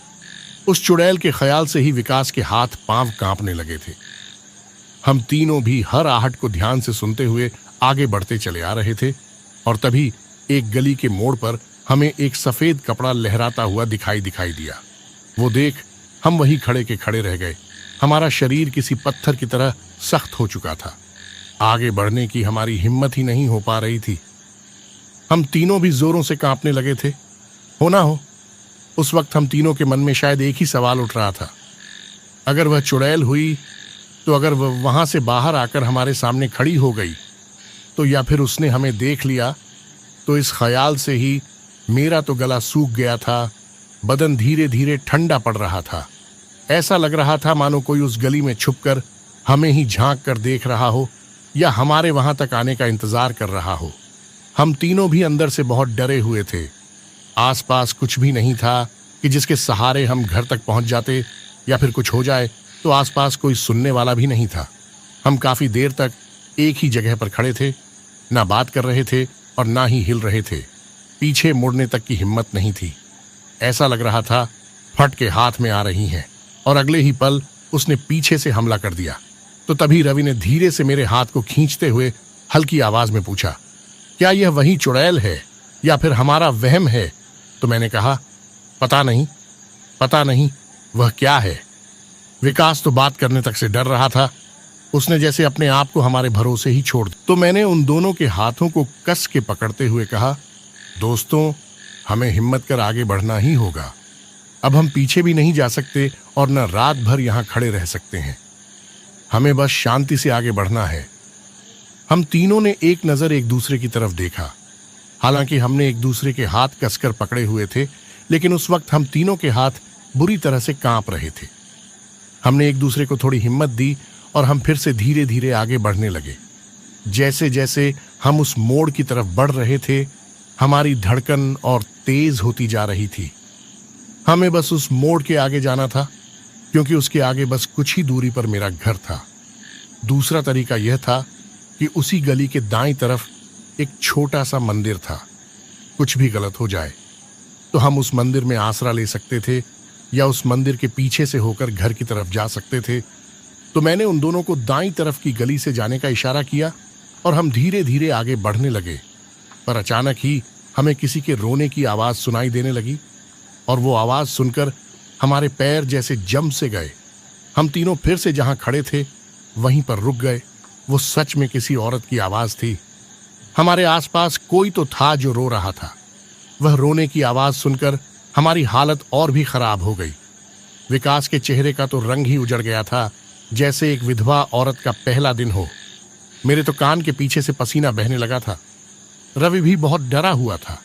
[SPEAKER 1] उस चुड़ैल के ख्याल से ही विकास के हाथ पांव कांपने लगे थे। हम तीनों भी हर आहट को ध्यान से सुनते हुए आगे बढ़ते चले आ रहे थे और तभी एक गली के मोड़ पर हमें एक सफेद कपड़ा लहराता हुआ दिखाई दिया। वो देख हम वहीं खड़े के खड़े रह गए। हमारा शरीर किसी पत्थर की तरह सख्त हो चुका था। आगे बढ़ने की हमारी हिम्मत ही नहीं हो पा रही थी। हम तीनों भी जोरों से कांपने लगे थे। हो ना हो, उस वक्त हम तीनों के मन में शायद एक ही सवाल उठ रहा था, अगर वह चुड़ैल हुई तो अगर वह वहां से बाहर आकर हमारे सामने खड़ी हो गई तो, या फिर उसने हमें देख लिया तो। इस ख्याल से ही मेरा तो गला सूख गया था, बदन धीरे धीरे ठंडा पड़ रहा था। ऐसा लग रहा था मानो कोई उस गली में छुपकर हमें ही झांक कर देख रहा हो या हमारे वहां तक आने का इंतजार कर रहा हो। हम तीनों भी अंदर से बहुत डरे हुए थे। आसपास कुछ भी नहीं था कि जिसके सहारे हम घर तक पहुंच जाते, या फिर कुछ हो जाए तो आसपास कोई सुनने वाला भी नहीं था। हम काफी देर तक एक ही जगह पर खड़े थे, ना बात कर रहे थे और ना ही हिल रहे थे। पीछे मुड़ने तक की हिम्मत नहीं थी। ऐसा लग रहा था फट के हाथ में आ रही हैं, और अगले ही पल उसने पीछे से हमला कर दिया। तो तभी रवि ने धीरे से मेरे हाथ को खींचते हुए हल्की आवाज में पूछा, क्या यह वही चुड़ैल है या फिर हमारा वहम है? तो मैंने कहा, पता नहीं वह क्या है। विकास तो बात करने तक से डर रहा था। उसने जैसे अपने आप को हमारे भरोसे ही छोड़ दिया। तो मैंने उन दोनों के हाथों को कस के पकड़ते हुए कहा, दोस्तों, हमें हिम्मत कर आगे बढ़ना ही होगा। अब हम पीछे भी नहीं जा सकते और न रात भर यहां खड़े रह सकते हैं। हमें बस शांति से आगे बढ़ना है। हम तीनों ने एक नजर एक दूसरे की तरफ देखा। हालांकि हमने एक दूसरे के हाथ कसकर पकड़े हुए थे, लेकिन उस वक्त हम तीनों के हाथ बुरी तरह से कांप रहे थे। हमने एक दूसरे को थोड़ी हिम्मत दी और हम फिर से धीरे धीरे आगे बढ़ने लगे। जैसे जैसे हम उस मोड़ की तरफ बढ़ रहे थे, हमारी धड़कन और तेज होती जा रही थी। हमें बस उस मोड़ के आगे जाना था, क्योंकि उसके आगे बस कुछ ही दूरी पर मेरा घर था। दूसरा तरीका यह था कि उसी गली के दाईं तरफ एक छोटा सा मंदिर था। कुछ भी गलत हो जाए तो हम उस मंदिर में आसरा ले सकते थे, या उस मंदिर के पीछे से होकर घर की तरफ जा सकते थे। तो मैंने उन दोनों को दाईं तरफ की गली से जाने का इशारा किया और हम धीरे धीरे आगे बढ़ने लगे। पर अचानक ही हमें किसी के रोने की आवाज सुनाई देने लगी, और वो आवाज सुनकर हमारे पैर जैसे जम से गए। हम तीनों फिर से जहां खड़े थे वहीं पर रुक गए। वो सच में किसी औरत की आवाज थी। हमारे आसपास कोई तो था जो रो रहा था। वह रोने की आवाज सुनकर हमारी हालत और भी खराब हो गई। विकास के चेहरे का तो रंग ही उजड़ गया था, जैसे एक विधवा औरत का पहला दिन हो। मेरे तो कान के पीछे से पसीना बहने लगा था। रवि भी बहुत डरा हुआ था,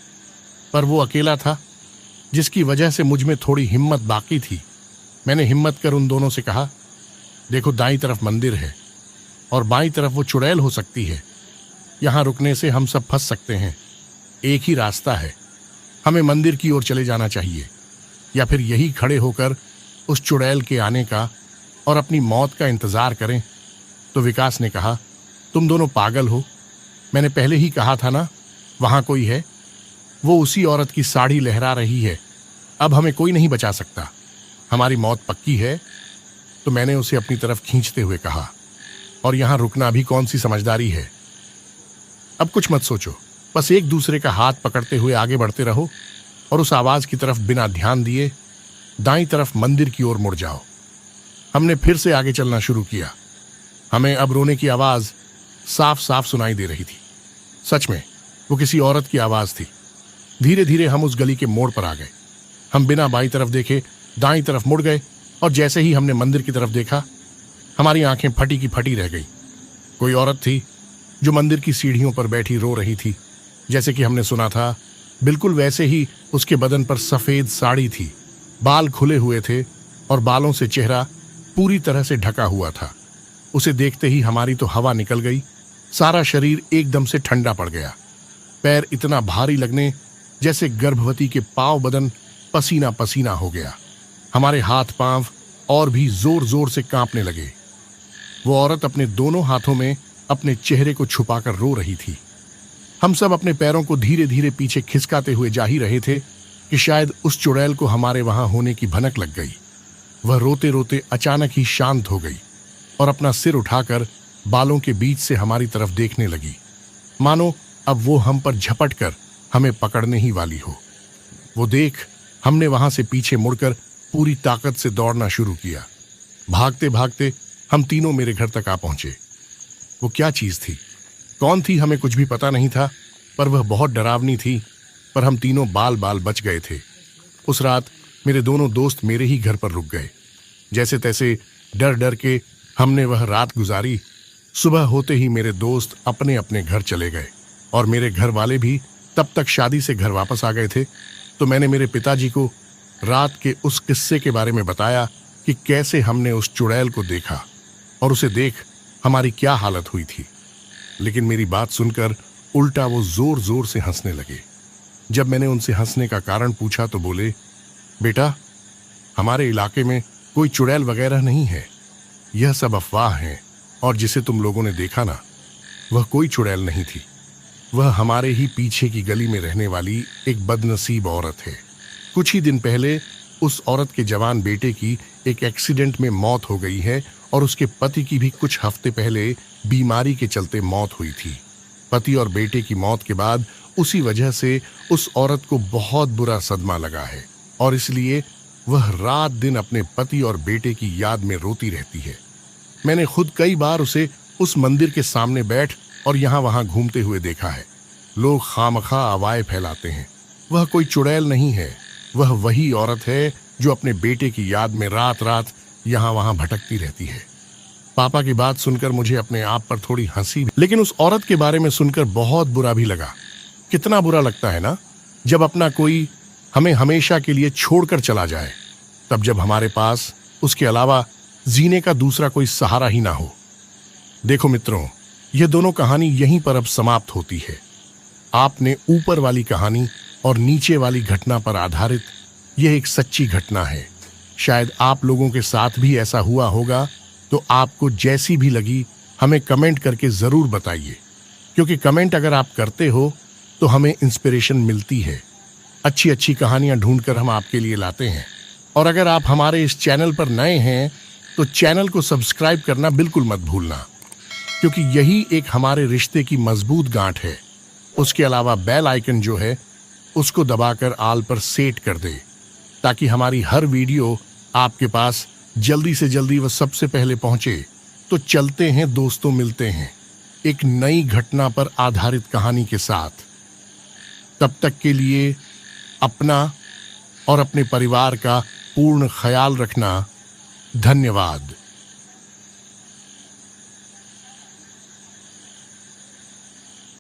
[SPEAKER 1] पर वो अकेला था, जिसकी वजह से मुझ में थोड़ी हिम्मत बाकी थी। मैंने हिम्मत कर उन दोनों से कहा, देखो, दाईं तरफ मंदिर है और बाईं तरफ वो चुड़ैल हो सकती है। यहां रुकने से हम सब फंस सकते हैं। एक ही रास्ता है, हमें मंदिर की ओर चले जाना चाहिए, या फिर यही खड़े होकर उस चुड़ैल के आने का और अपनी मौत का इंतजार करें। तो विकास ने कहा, तुम दोनों पागल हो। मैंने पहले ही कहा था ना, वहां कोई है। वो उसी औरत की साड़ी लहरा रही है। अब हमें कोई नहीं बचा सकता। हमारी मौत पक्की है। तो मैंने उसे अपनी तरफ खींचते हुए कहा, और यहां रुकना भी कौन सी समझदारी है। अब कुछ मत सोचो, बस एक दूसरे का हाथ पकड़ते हुए आगे बढ़ते रहो और उस आवाज की तरफ बिना ध्यान दिए दाईं तरफ मंदिर की ओर मुड़ जाओ। हमने फिर से आगे चलना शुरू किया। हमें अब रोने की आवाज साफ साफ सुनाई दे रही थी। सच में वो किसी औरत की आवाज थी। धीरे धीरे हम उस गली के मोड़ पर आ गए। हम बिना बाईं तरफ देखे दाईं तरफ मुड़ गए, और जैसे ही हमने मंदिर की तरफ देखा, हमारी आंखें फटी की फटी रह गई। कोई औरत थी जो मंदिर की सीढ़ियों पर बैठी रो रही थी। जैसे कि हमने सुना था, बिल्कुल वैसे ही उसके बदन पर सफेद साड़ी थी, बाल खुले हुए थे और बालों से चेहरा पूरी तरह से ढका हुआ था। उसे देखते ही हमारी तो हवा निकल गई। सारा शरीर एकदम से ठंडा पड़ गया। पैर इतना भारी लगने जैसे गर्भवती के पांव बदन पसीना पसीना हो गया। हमारे हाथ पांव और भी जोर जोर से कांपने लगे। वो औरत अपने दोनों हाथों में अपने चेहरे को छुपाकर रो रही थी। हम सब अपने पैरों को धीरे धीरे पीछे खिसकाते हुए जा ही रहे थे कि शायद उस चुड़ैल को हमारे वहां होने की भनक लग गई। वह रोते रोते अचानक ही शांत हो गई और अपना सिर उठाकर बालों के बीच से हमारी तरफ देखने लगी, मानो अब वो हम पर झपट कर हमें पकड़ने ही वाली हो। वो देख हमने वहां से पीछे मुड़कर पूरी ताकत से दौड़ना शुरू किया। भागते भागते हम तीनों मेरे घर तक आ पहुंचे। वो क्या चीज थी, कौन थी, हमें कुछ भी पता नहीं था, पर वह बहुत डरावनी थी। पर हम तीनों बाल बाल बच गए थे। उस रात मेरे दोनों दोस्त मेरे ही घर पर रुक गए। जैसे तैसे डर डर के हमने वह रात गुजारी। सुबह होते ही मेरे दोस्त अपने अपने घर चले गए और मेरे घर वाले भी तब तक शादी से घर वापस आ गए थे। तो मैंने मेरे पिताजी को रात के उस किस्से के बारे में बताया कि कैसे हमने उस चुड़ैल को देखा और उसे देख हमारी क्या हालत हुई थी। लेकिन मेरी बात सुनकर उल्टा वो जोर जोर से हंसने लगे। जब मैंने उनसे हंसने का कारण पूछा तो बोले, बेटा, हमारे इलाके में कोई चुड़ैल वगैरह नहीं है, यह सब अफवाह हैं, और जिसे तुम लोगों ने देखा ना, वह कोई चुड़ैल नहीं थी। वह हमारे ही पीछे की गली में रहने वाली एक बदनसीब औरत है। कुछ ही दिन पहले उस औरत के जवान बेटे की एक एक्सीडेंट में मौत हो गई है, और उसके पति की भी कुछ हफ्ते पहले बीमारी के चलते मौत हुई थी। पति और बेटे की मौत के बाद उसी वजह से उस औरत को बहुत बुरा सदमा लगा है, और इसलिए वह रात दिन अपने पति और बेटे की याद में रोती रहती है। मैंने खुद कई बार उसे उस मंदिर के सामने बैठ और यहाँ वहां घूमते हुए देखा है। लोग खामखा अवाए फैलाते हैं। वह कोई चुड़ैल नहीं है, वह वही औरत है जो अपने बेटे की याद में रात रात यहाँ वहां भटकती रहती है। पापा की बात सुनकर मुझे अपने आप पर थोड़ी हंसी, लेकिन उस औरत के बारे में सुनकर बहुत बुरा भी लगा। कितना बुरा लगता है ना, जब अपना कोई हमें हमेशा के लिए छोड़कर चला जाए, तब जब हमारे पास उसके अलावा जीने का दूसरा कोई सहारा ही ना हो। देखो मित्रों, यह दोनों कहानी यहीं पर अब समाप्त होती है। आपने ऊपर वाली कहानी और नीचे वाली घटना पर आधारित यह एक सच्ची घटना है। शायद आप लोगों के साथ भी ऐसा हुआ होगा, तो आपको जैसी भी लगी हमें कमेंट करके जरूर बताइए, क्योंकि कमेंट अगर आप करते हो तो हमें इंस्पिरेशन मिलती है। अच्छी अच्छी कहानियां ढूंढकर हम आपके लिए लाते हैं। और अगर आप हमारे इस चैनल पर नए हैं तो चैनल को सब्सक्राइब करना बिल्कुल मत भूलना, क्योंकि यही एक हमारे रिश्ते की मजबूत गांठ है। उसके अलावा बेल आइकन जो है उसको दबाकर आल पर सेट कर दे, ताकि हमारी हर वीडियो आपके पास जल्दी से जल्दी वह सबसे पहले पहुंचे। तो चलते हैं दोस्तों, मिलते हैं एक नई घटना पर आधारित कहानी के साथ। तब तक के लिए अपना और अपने परिवार का पूर्ण ख्याल रखना। धन्यवाद।